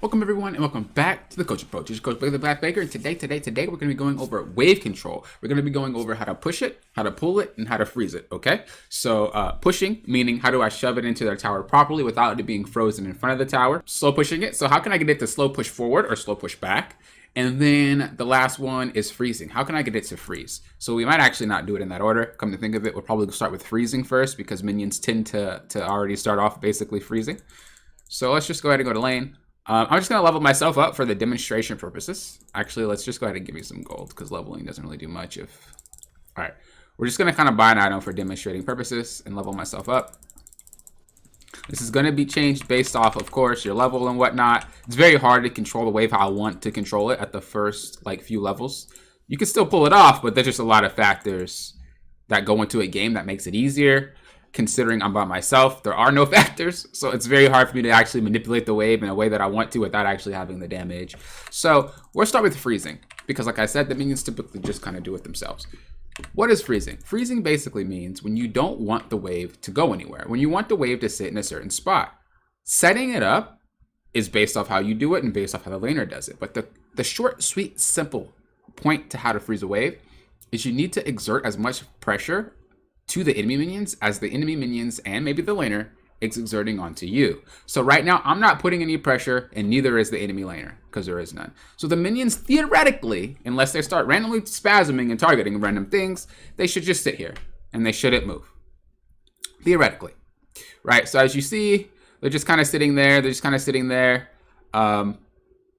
Welcome everyone and welcome back to the Coach Approach. This is Coach Baker, the Black Baker, and today we're going to be going over wave control. We're going to be going over how to push it, how to pull it, and how to freeze it, okay? So pushing, meaning how do I shove it into their tower properly without it being frozen in front of the tower. Slow pushing it, so how can I get it to slow push forward or slow push back? And then the last one is freezing. How can I get it to freeze? So we might actually not do it in that order. Come to think of it, we'll probably start with freezing first because minions tend to already start off basically freezing. So let's just go ahead and go to lane. I'm just going to level myself up for the demonstration purposes. Actually, let's just go ahead and give me some gold because leveling doesn't really do much if... All right, we're just going to kind of buy an item for demonstrating purposes and level myself up. This is going to be changed based off, of course, your level and whatnot. It's very hard to control the wave how I want to control it at the first few levels. You can still pull it off, but there's just a lot of factors that go into a game that makes it easier. Considering I'm by myself, there are no factors, so it's very hard for me to actually manipulate the wave in a way that I want to without actually having the damage. So we'll start with freezing because, like I said, the minions typically just kind of do it themselves. What is freezing? Freezing basically means when you don't want the wave to go anywhere, when you want the wave to sit in a certain spot. Setting it up is based off how you do it and based off how the laner does it. But the short, sweet, simple point to how to freeze a wave is you need to exert as much pressure to the enemy minions as the enemy minions and maybe the laner is exerting onto you. So right now I'm not putting any pressure and neither is the enemy laner because there is none. So the minions theoretically, unless they start randomly spasming and targeting random things, they should just sit here and they shouldn't move. Theoretically, right? So as you see, they're just kind of sitting there. They're just kind of sitting there.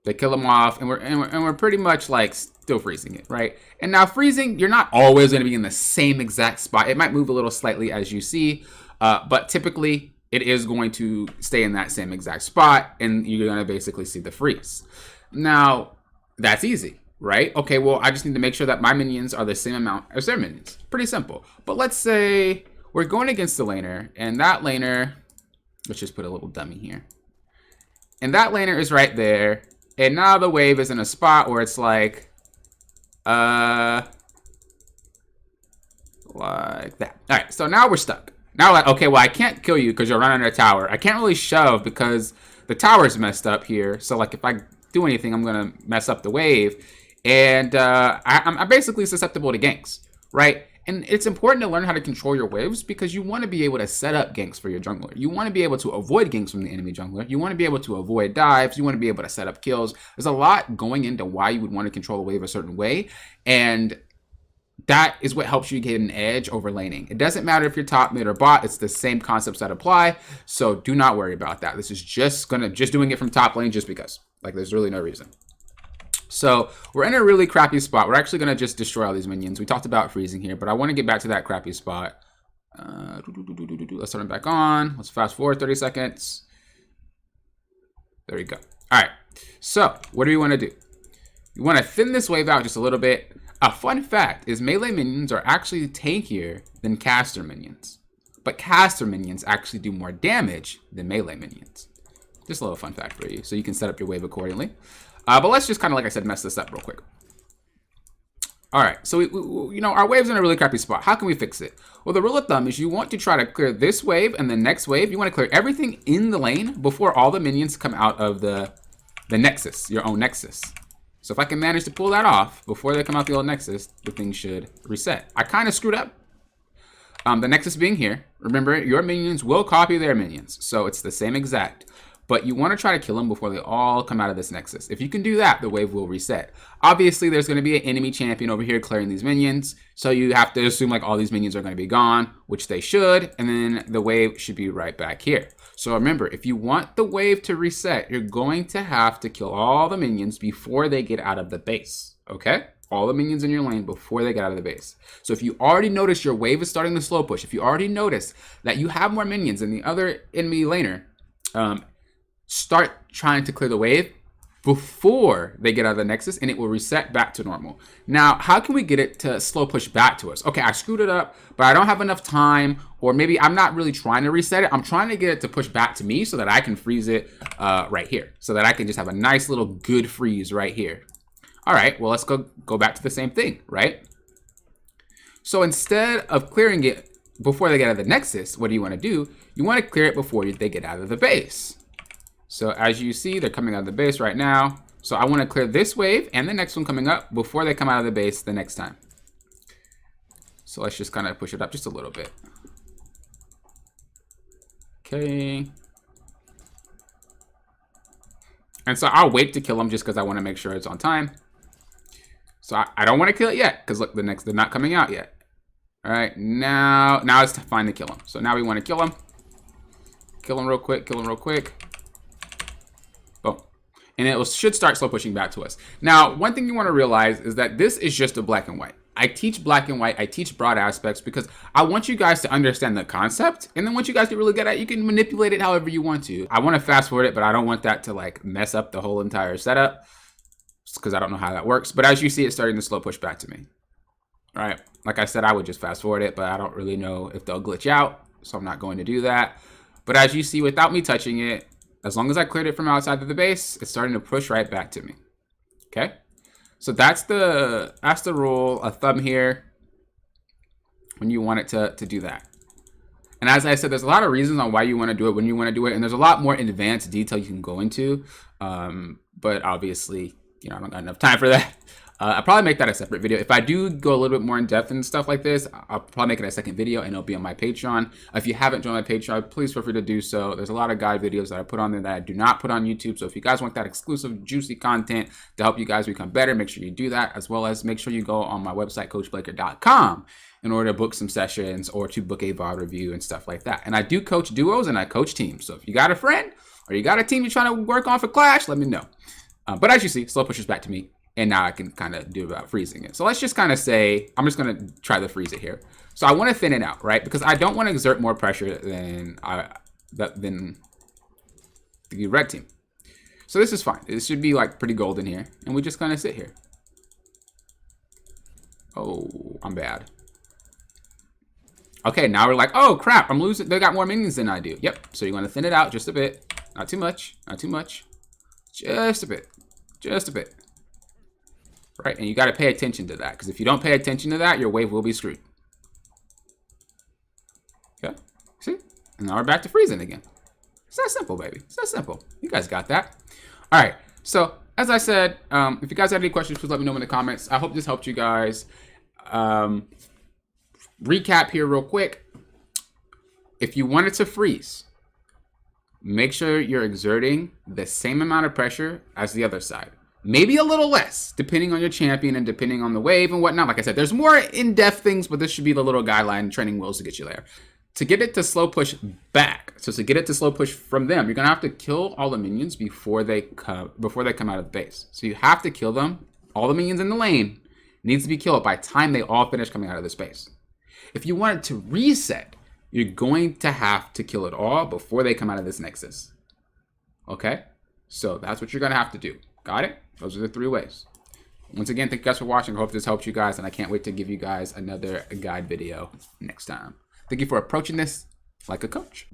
They kill them off, and we're pretty much still freezing it, right? And now freezing, you're not always going to be in the same exact spot. It might move a little slightly as you see, but typically it is going to stay in that same exact spot, and you're going to basically see the freeze. Now that's easy, right? Okay, well I just need to make sure that my minions are the same amount as their minions. Pretty simple. But let's say we're going against the laner, and that laner, let's just put a little dummy here, and that laner is right there. And now the wave is in a spot where it's like that. All right, so now we're stuck. Now, okay, well, I can't kill you because you're running a tower. I can't really shove because the tower's messed up here. So, if I do anything, I'm going to mess up the wave. And I'm basically susceptible to ganks, right? And it's important to learn how to control your waves because you want to be able to set up ganks for your jungler. You want to be able to avoid ganks from the enemy jungler. You want to be able to avoid dives. You want to be able to set up kills. There's a lot going into why you would want to control a wave a certain way. And that is what helps you get an edge over laning. It doesn't matter if you're top, mid, or bot. It's the same concepts that apply. So do not worry about that. This is just doing it from top lane just because. There's really no reason. So we're in a really crappy spot. We're actually going to just destroy all these minions. We talked about freezing here, but I want to get back to that crappy spot. Let's turn it back on. Let's fast forward 30 seconds. There we go. All right. So what do we want to do? You want to thin this wave out just a little bit. A fun fact is melee minions are actually tankier than caster minions. But caster minions actually do more damage than melee minions. Just a little fun fact for you, so you can set up your wave accordingly. But let's just kind of, like I said, mess this up real quick. All right, so our wave's in a really crappy spot. How can we fix it? Well, the rule of thumb is you want to try to clear this wave and the next wave. You want to clear everything in the lane before all the minions come out of the nexus, your own nexus. So if I can manage to pull that off before they come out the old nexus, the thing should reset. I kind of screwed up. The nexus being here, remember, your minions will copy their minions. So it's the same exact. But you want to try to kill them before they all come out of this nexus. If you can do that, the wave will reset. Obviously, there's going to be an enemy champion over here clearing these minions. So you have to assume all these minions are going to be gone, which they should. And then the wave should be right back here. So remember, if you want the wave to reset, you're going to have to kill all the minions before they get out of the base. Okay? All the minions in your lane before they get out of the base. So if you already notice your wave is starting to slow push, if you already notice that you have more minions than the other enemy laner, start trying to clear the wave before they get out of the nexus and it will reset back to normal. Now, how can we get it to slow push back to us? Okay, I screwed it up, but I don't have enough time, or maybe I'm not really trying to reset it. I'm trying to get it to push back to me so that I can freeze it right here, so that I can just have a nice little good freeze right here. All right, well, let's go back to the same thing, right? So instead of clearing it before they get out of the nexus, what do you want to do? You want to clear it before they get out of the base. So as you see, they're coming out of the base right now. So I want to clear this wave and the next one coming up before they come out of the base the next time. So let's just kind of push it up just a little bit. Okay. And so I'll wait to kill them just because I want to make sure it's on time. So I don't want to kill it yet because look, they're not coming out yet. All right, now it's time to kill them. So now we want to kill them. Kill them real quick, kill them real quick. Boom. And it should start slow pushing back to us. Now, one thing you want to realize is that this is just a black and white. I teach black and white, I teach broad aspects because I want you guys to understand the concept. And then once you guys get really good at it, you can manipulate it however you want to. I want to fast forward it, but I don't want that to like mess up the whole entire setup because I don't know how that works. But as you see, it's starting to slow push back to me. All right. Like I said, I would just fast forward it, but I don't really know if they'll glitch out. So I'm not going to do that. But as you see, without me touching it, as long as I cleared it from outside of the base, it's starting to push right back to me. Okay. So that's the rule of thumb here when you want it to do that. And as I said, there's a lot of reasons on why you want to do it when you want to do it. And there's a lot more advanced detail you can go into. But obviously, you know, I don't got enough time for that. I'll probably make that a separate video. If I do go a little bit more in depth and stuff like this, I'll probably make it a second video and it'll be on my Patreon. If you haven't joined my Patreon, please feel free to do so. There's a lot of guide videos that I put on there that I do not put on YouTube. So if you guys want that exclusive, juicy content to help you guys become better, make sure you do that, as well as make sure you go on my website, coachblaker.com, in order to book some sessions or to book a VOD review and stuff like that. And I do coach duos and I coach teams. So if you got a friend or you got a team you're trying to work on for Clash, let me know. But as you see, slow pushes back to me. And now I can kind of do about freezing it. So let's just kind of say, I'm just going to try to freeze it here. So I want to thin it out, right? Because I don't want to exert more pressure than the red team. So this is fine. This should be like pretty golden here. And we just kind of sit here. Oh, I'm bad. Okay, now we're like, oh crap, I'm losing. They got more minions than I do. Yep. So you're going to thin it out just a bit. Not too much. Not too much. Just a bit. Just a bit. Right, and you got to pay attention to that, because if you don't pay attention to that, your wave will be screwed. Okay, see? And now we're back to freezing again. It's that simple, baby. It's that simple. You guys got that. All right, so as I said, if you guys have any questions, please let me know in the comments. I hope this helped you guys. Recap here real quick. If you want it to freeze, make sure you're exerting the same amount of pressure as the other side. Maybe a little less, depending on your champion and depending on the wave and whatnot. Like I said, there's more in-depth things, but this should be the little guideline training wheels to get you there. To get it to slow push back, so to get it to slow push from them, you're gonna have to kill all the minions before they come out of the base. So you have to kill them. All the minions in the lane needs to be killed by the time they all finish coming out of the space. If you want it to reset, you're going to have to kill it all before they come out of this nexus. Okay? So that's what you're gonna have to do. Got it? Those are the 3 ways. Once again, thank you guys for watching. I hope this helped you guys, and I can't wait to give you guys another guide video next time. Thank you for approaching this like a coach.